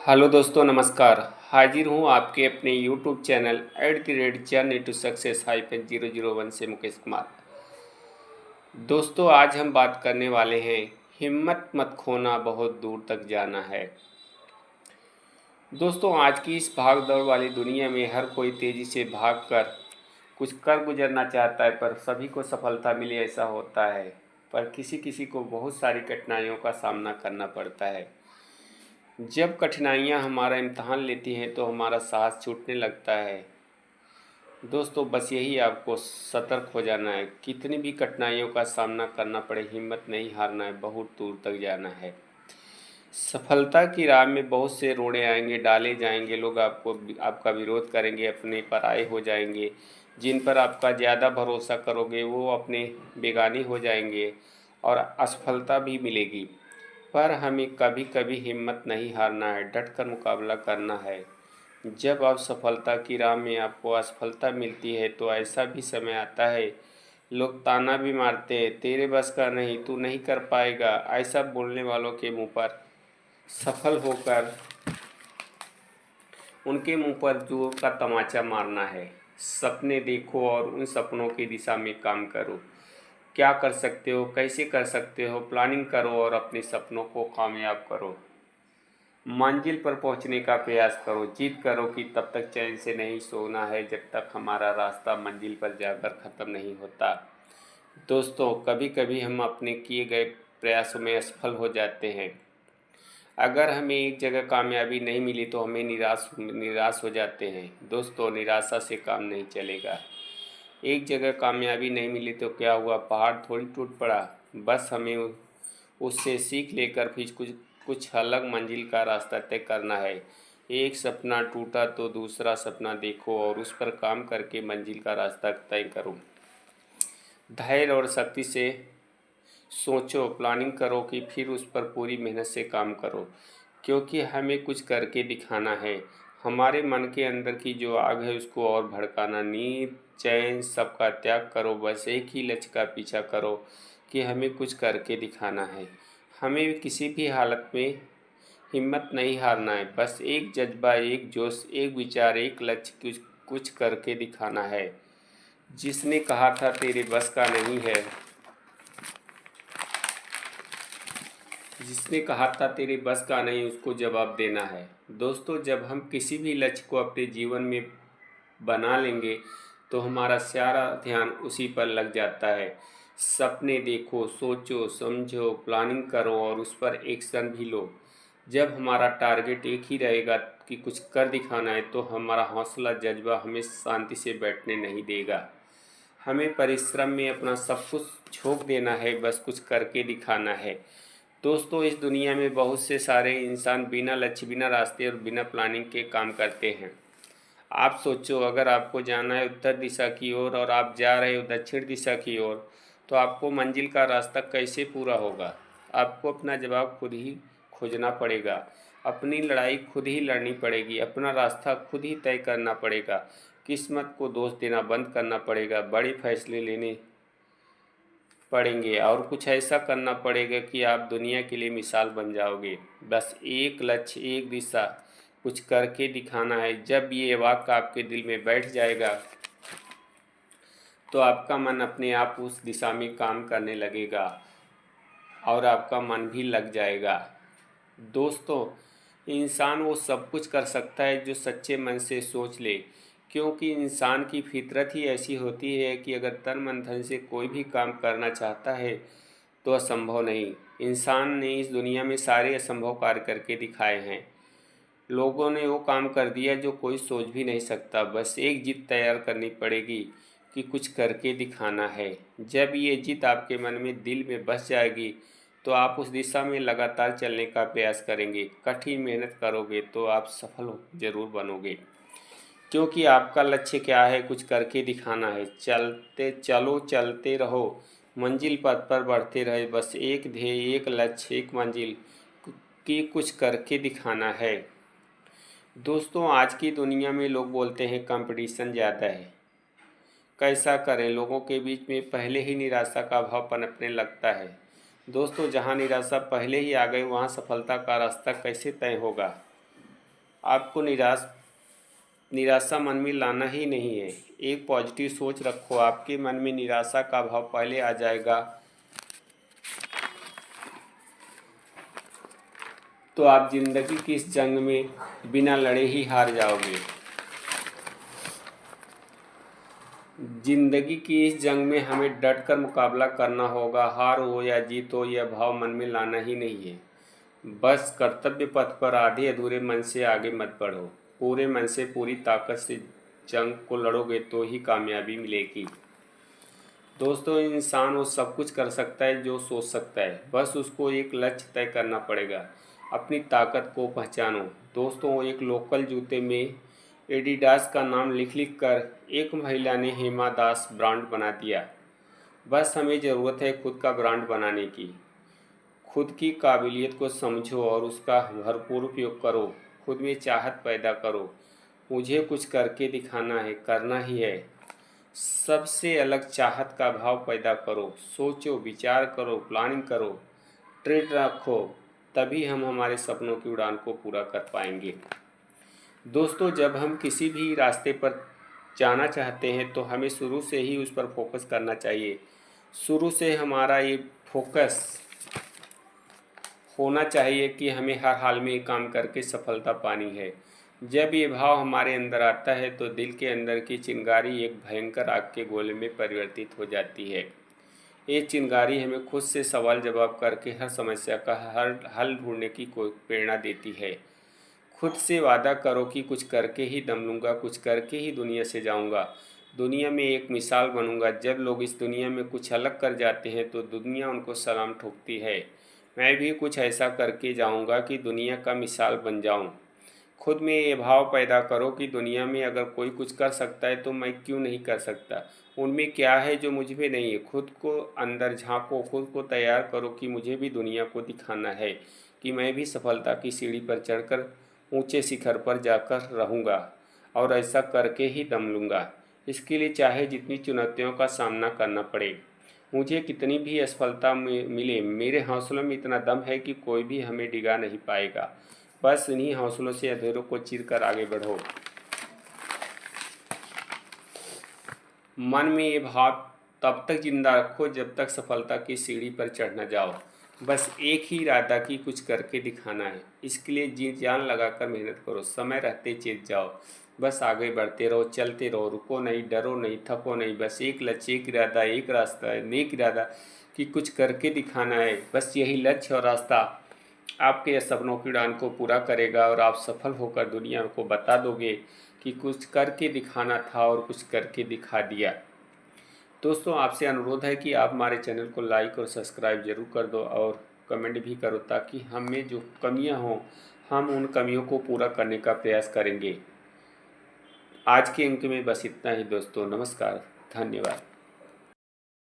Hello दोस्तों, नमस्कार। हाजिर हूँ आपके अपने YouTube channel @journey to success -001 से मुकेश कुमार। दोस्तों, आज हम बात करने वाले हैं हिम्मत मत खोना, बहुत दूर तक जाना है। दोस्तों, आज की इस भाग दौड़ वाली दुनिया में हर कोई तेज़ी से भागकर कुछ कर गुजरना चाहता है, पर सभी को सफलता मिले ऐसा होता है। पर किसी किसी को बहुत सारी कठिनाइयों का सामना करना पड़ता है। जब कठिनाइयाँ हमारा इम्तहान लेती हैं तो हमारा साहस छूटने लगता है। दोस्तों, बस यही आपको सतर्क हो जाना है। कितनी भी कठिनाइयों का सामना करना पड़े, हिम्मत नहीं हारना है, बहुत दूर तक जाना है। सफलता की राह में बहुत से रोड़े आएंगे, डाले जाएंगे, लोग आपका विरोध करेंगे, अपने पराये हो जाएंगे। जिन पर आपका ज़्यादा भरोसा करोगे वो अपने बेगानी हो जाएंगे और असफलता भी मिलेगी। पर हमें कभी कभी हिम्मत नहीं हारना है, डटकर मुकाबला करना है। जब आप सफलता की राह में आपको असफलता मिलती है तो ऐसा भी समय आता है, लोग ताना भी मारते हैं, तेरे बस का नहीं, तू नहीं कर पाएगा। ऐसा बोलने वालों के मुंह पर सफल होकर उनके मुंह पर जोर का तमाचा मारना है। सपने देखो और उन सपनों की दिशा में काम करो। क्या कर सकते हो, कैसे कर सकते हो, प्लानिंग करो और अपने सपनों को कामयाब करो। मंजिल पर पहुंचने का प्रयास करो, जिद करो कि तब तक चैन से नहीं सोना है जब तक हमारा रास्ता मंजिल पर जाकर ख़त्म नहीं होता। दोस्तों, कभी कभी हम अपने किए गए प्रयासों में असफल हो जाते हैं। अगर हमें एक जगह कामयाबी नहीं मिली तो हमें निराश हो जाते हैं। दोस्तों, निराशा से काम नहीं चलेगा। एक जगह कामयाबी नहीं मिली तो क्या हुआ, पहाड़ थोड़ी टूट पड़ा। बस हमें उससे सीख लेकर फिर कुछ कुछ अलग मंजिल का रास्ता तय करना है। एक सपना टूटा तो दूसरा सपना देखो और उस पर काम करके मंजिल का रास्ता तय करो। धैर्य और शक्ति से सोचो, प्लानिंग करो कि फिर उस पर पूरी मेहनत से काम करो, क्योंकि हमें कुछ करके दिखाना है। हमारे मन के अंदर की जो आग है उसको और भड़काना। नींद चैन सबका त्याग करो, बस एक ही लक्ष्य का पीछा करो कि हमें कुछ करके दिखाना है। हमें किसी भी हालत में हिम्मत नहीं हारना है। बस एक जज्बा, एक जोश, एक विचार, एक लक्ष्य, कुछ कुछ करके दिखाना है। जिसने कहा था तेरे बस का नहीं है, जिसने कहा था तेरे बस का नहीं, उसको जवाब देना है। दोस्तों, जब हम किसी भी लक्ष्य को अपने जीवन में बना लेंगे तो हमारा सारा ध्यान उसी पर लग जाता है। सपने देखो, सोचो, समझो, प्लानिंग करो और उस पर एक्शन भी लो। जब हमारा टारगेट एक ही रहेगा कि कुछ कर दिखाना है तो हमारा हौसला जज्बा हमें शांति से बैठने नहीं देगा। हमें परिश्रम में अपना सब कुछ झोंक देना है, बस कुछ करके दिखाना है। दोस्तों, इस दुनिया में बहुत से सारे इंसान बिना लक्ष्य, बिना रास्ते और बिना प्लानिंग के काम करते हैं। आप सोचो, अगर आपको जाना है उत्तर दिशा की ओर और आप जा रहे हो दक्षिण दिशा की ओर, तो आपको मंजिल का रास्ता कैसे पूरा होगा। आपको अपना जवाब खुद ही खोजना पड़ेगा, अपनी लड़ाई खुद ही लड़नी पड़ेगी, अपना रास्ता खुद ही तय करना पड़ेगा। किस्मत को दोष देना बंद करना पड़ेगा, बड़े फैसले लेने पड़ेंगे और कुछ ऐसा करना पड़ेगा कि आप दुनिया के लिए मिसाल बन जाओगे। बस एक लक्ष्य, एक दिशा, कुछ करके दिखाना है। जब ये वाक्य आपके दिल में बैठ जाएगा तो आपका मन अपने आप उस दिशा में काम करने लगेगा और आपका मन भी लग जाएगा। दोस्तों, इंसान वो सब कुछ कर सकता है जो सच्चे मन से सोच ले, क्योंकि इंसान की फितरत ही ऐसी होती है कि अगर तन मन धन से कोई भी काम करना चाहता है तो असंभव नहीं। इंसान ने इस दुनिया में सारे असंभव कार्य करके दिखाए हैं। लोगों ने वो काम कर दिया जो कोई सोच भी नहीं सकता। बस एक जिद तैयार करनी पड़ेगी कि कुछ करके दिखाना है। जब ये जिद आपके मन में, दिल में बस जाएगी तो आप उस दिशा में लगातार चलने का प्रयास करेंगे। कठिन मेहनत करोगे तो आप सफल जरूर बनोगे, क्योंकि आपका लक्ष्य क्या है, कुछ करके दिखाना है। चलते रहो, मंजिल पथ पर बढ़ते रहे। बस एक ध्येय, एक लक्ष्य, एक मंजिल की कुछ करके दिखाना है। दोस्तों, आज की दुनिया में लोग बोलते हैं कंपटीशन ज़्यादा है, कैसा करें। लोगों के बीच में पहले ही निराशा का भाव पनपने लगता है। दोस्तों, जहां निराशा पहले ही आ गई वहां सफलता का रास्ता कैसे तय होगा। आपको निराशा मन में लाना ही नहीं है। एक पॉजिटिव सोच रखो, आपके मन में निराशा का भाव पहले आ जाएगा तो आप जिंदगी की इस जंग में बिना लड़े ही हार जाओगे। जिंदगी की इस जंग में हमें डट कर मुकाबला करना होगा। हार हो या जीत हो, यह भाव मन में लाना ही नहीं है। बस कर्तव्य पथ पर आधे अधूरे मन से आगे मत बढ़ो। पूरे मन से पूरी ताकत से जंग को लड़ोगे तो ही कामयाबी मिलेगी। दोस्तों, इंसान वो सब कुछ कर सकता है जो सोच सकता है, बस उसको एक लक्ष्य तय करना पड़ेगा। अपनी ताकत को पहचानो। दोस्तों, एक लोकल जूते में एडिडास का नाम लिख लिख कर एक महिला ने हेमा दास ब्रांड बना दिया। बस हमें ज़रूरत है खुद का ब्रांड बनाने की। खुद की काबिलियत को समझो और उसका भरपूर उपयोग करो। खुद में चाहत पैदा करो। मुझे कुछ करके दिखाना है, करना ही है। सबसे अलग चाहत का भाव पैदा करो। सोचो, विचार करो, प्लानिंग करो, ट्रेड रखो, तभी हम हमारे सपनों की उड़ान को पूरा कर पाएंगे। दोस्तों, जब हम किसी भी रास्ते पर जाना चाहते हैं तो हमें शुरू से ही उस पर फोकस करना चाहिए। शुरू से हमारा ये फोकस होना चाहिए कि हमें हर हाल में काम करके सफलता पानी है। जब ये भाव हमारे अंदर आता है तो दिल के अंदर की चिंगारी एक भयंकर आग के गोले में परिवर्तित हो जाती है। ये चिंगारी हमें खुद से सवाल जवाब करके हर समस्या का हल ढूंढने की कोई प्रेरणा देती है। खुद से वादा करो कि कुछ करके ही दम लूँगा, कुछ करके ही दुनिया से जाऊँगा, दुनिया में एक मिसाल बनूँगा। जब लोग इस दुनिया में कुछ अलग कर जाते हैं तो दुनिया उनको सलाम ठोकती है। मैं भी कुछ ऐसा करके जाऊँगा कि दुनिया का मिसाल बन जाऊँ। खुद में ये भाव पैदा करो कि दुनिया में अगर कोई कुछ कर सकता है तो मैं क्यों नहीं कर सकता। उनमें क्या है जो मुझ में नहीं है। खुद को अंदर झांको, खुद को तैयार करो कि मुझे भी दुनिया को दिखाना है कि मैं भी सफलता की सीढ़ी पर चढ़कर ऊंचे शिखर पर जाकर रहूँगा और ऐसा करके ही दम लूँगा। इसके लिए चाहे जितनी चुनौतियों का सामना करना पड़े, मुझे कितनी भी असफलता मिले, मेरे हौसलों में इतना दम है कि कोई भी हमें डिगा नहीं पाएगा। बस इन्हीं हौसलों से अंधेरों को चीरकर आगे बढ़ो। मन में ये भाव तब तक जिंदा रखो जब तक सफलता की सीढ़ी पर चढ़ न जाओ। बस एक ही इरादा कि कुछ करके दिखाना है। इसके लिए जी जान लगाकर मेहनत करो। समय रहते चेत जाओ। बस आगे बढ़ते रहो, चलते रहो, रुको नहीं, डरो नहीं, थको नहीं। बस एक लक्ष्य, एक इरादा, एक रास्ता है, नेक इरादा कि कुछ करके दिखाना है। बस यही लक्ष्य और रास्ता आपके सपनों की उड़ान को पूरा करेगा और आप सफल होकर दुनिया को बता दोगे कि कुछ करके दिखाना था और कुछ करके दिखा दिया। दोस्तों, आपसे अनुरोध है कि आप हमारे चैनल को लाइक और सब्सक्राइब ज़रूर कर दो और कमेंट भी करो ताकि हमें जो कमियां हों हम उन कमियों को पूरा करने का प्रयास करेंगे। आज के अंक में बस इतना ही दोस्तों। नमस्कार, धन्यवाद।